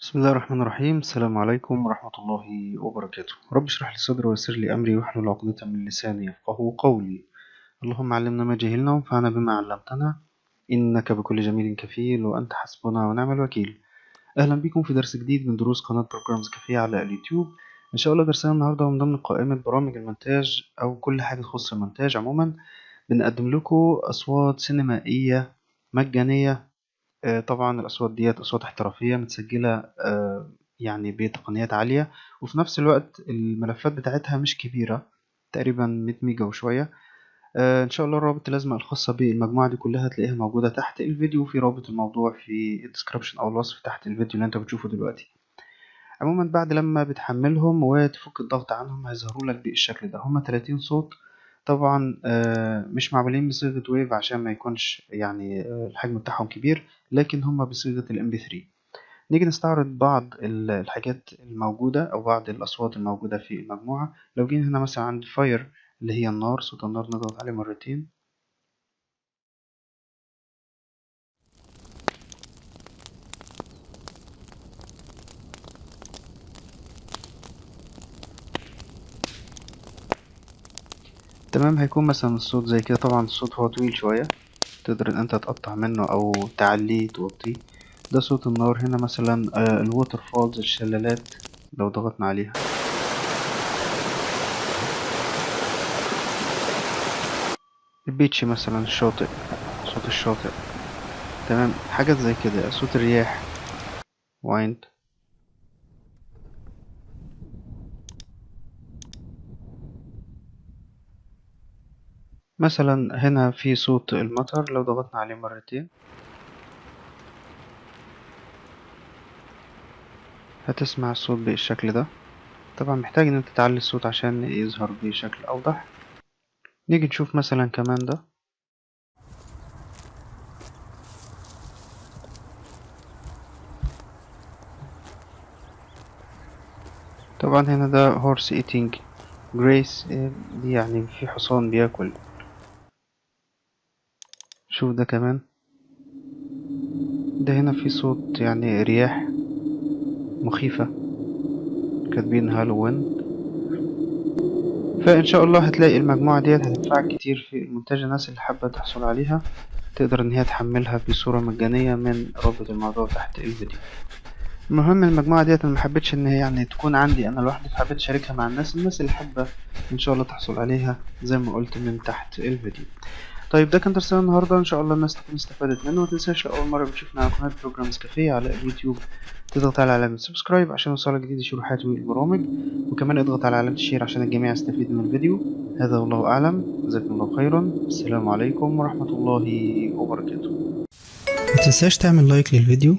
بسم الله الرحمن الرحيم. السلام عليكم ورحمة الله وبركاته. رب اشرح لي صدري ويسر لي أمري واحلل عقدة من لساني يفقه قولي. اللهم علمنا ما جهلنا وانفعنا بما علمتنا، إنك بكل جميل كفيل وأنت حسبنا ونعم الوكيل. أهلا بكم في درس جديد من دروس قناة بروجرامز كافيه على اليوتيوب. إن شاء الله درسنا النهاردة من ضمن قائمة برامج المونتاج أو كل حاجة تخص المونتاج عموما. بنقدم لكم أصوات سينمائية مجانية. طبعا الأصوات ديت أصوات احترافية متسجلة يعني بتقنيات عالية، وفي نفس الوقت الملفات بتاعتها مش كبيرة، تقريبا 100 ميجا وشوية. إن شاء الله الرابط اللازمة الخاصة بالمجموعة دي كلها هتلاقيها موجودة تحت الفيديو، في رابط الموضوع في الديسكريبشن أو الوصف تحت الفيديو اللي أنت بتشوفه دلوقتي. عموما بعد لما بتحملهم وتفك الضغط عنهم هيظهروا لك بالشكل ده. هما 30 صوت طبعا، مش معمولين بصيغة ويف عشان ما يكونش يعني الحجم بتاعهم كبير، لكن هما بصيغة الام بي 3. نيجي نستعرض بعض الحاجات الموجودة أو بعض الأصوات الموجودة في المجموعة. لو جينا هنا مثلا عند فاير اللي هي النار، صوت النار نضغط عليه مرتين. تمام، هيكون مثلا الصوت زي كده. طبعا الصوت هو طويل شوية، تقدر ان انت تقطع منه او تعليه توطيه. ده صوت النار. هنا مثلا الووتر فولز، الشلالات، لو ضغطنا عليها. البيتش مثلا الشاطئ، صوت الشاطئ. تمام، حاجات زي كده. صوت الرياح، وايند. مثلا هنا في صوت المطر، لو ضغطنا عليه مرتين هتسمع الصوت بالشكل ده. طبعا محتاج ان انت تعلي الصوت عشان يظهر بشكل اوضح. نيجي نشوف مثلا كمان ده. طبعا هنا ده هورس ايتينج جريس، دي يعني في حصان بياكل. شوف ده كمان. ده هنا في صوت يعني رياح مخيفة، كاتبين هالوين. فإن شاء الله هتلاقي المجموعة ديت هتنفعك كتير في المونتاج. الناس اللي حابة تحصل عليها تقدر إن هي تحملها بصورة مجانية من رابط الموضوع تحت الفيديو. المهم المجموعة ديت أنا محبتش إن هي يعني تكون عندي أنا لوحدي، فحبيت أشاركها مع الناس اللي حابة إن شاء الله تحصل عليها زي ما قلت من تحت الفيديو. طيب ده كان درسنا النهاردة، إن شاء الله الناس تكون استفادت منه. متنساش لو أول مرة بتشوفنا على قناة بروجرامز كافيه على اليوتيوب تضغط على علامة سبسكرايب عشان يوصلك جديد شروحات والبرامج، وكمان اضغط على علامة الشير عشان الجميع يستفيد من الفيديو. هذا والله أعلم، جزاكم الله خيرا. السلام عليكم ورحمة الله وبركاته. متنساش تعمل لايك للفيديو،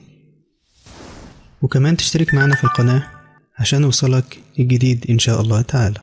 وكمان تشترك معنا في القناة عشان يوصلك الجديد إن شاء الله تعالى.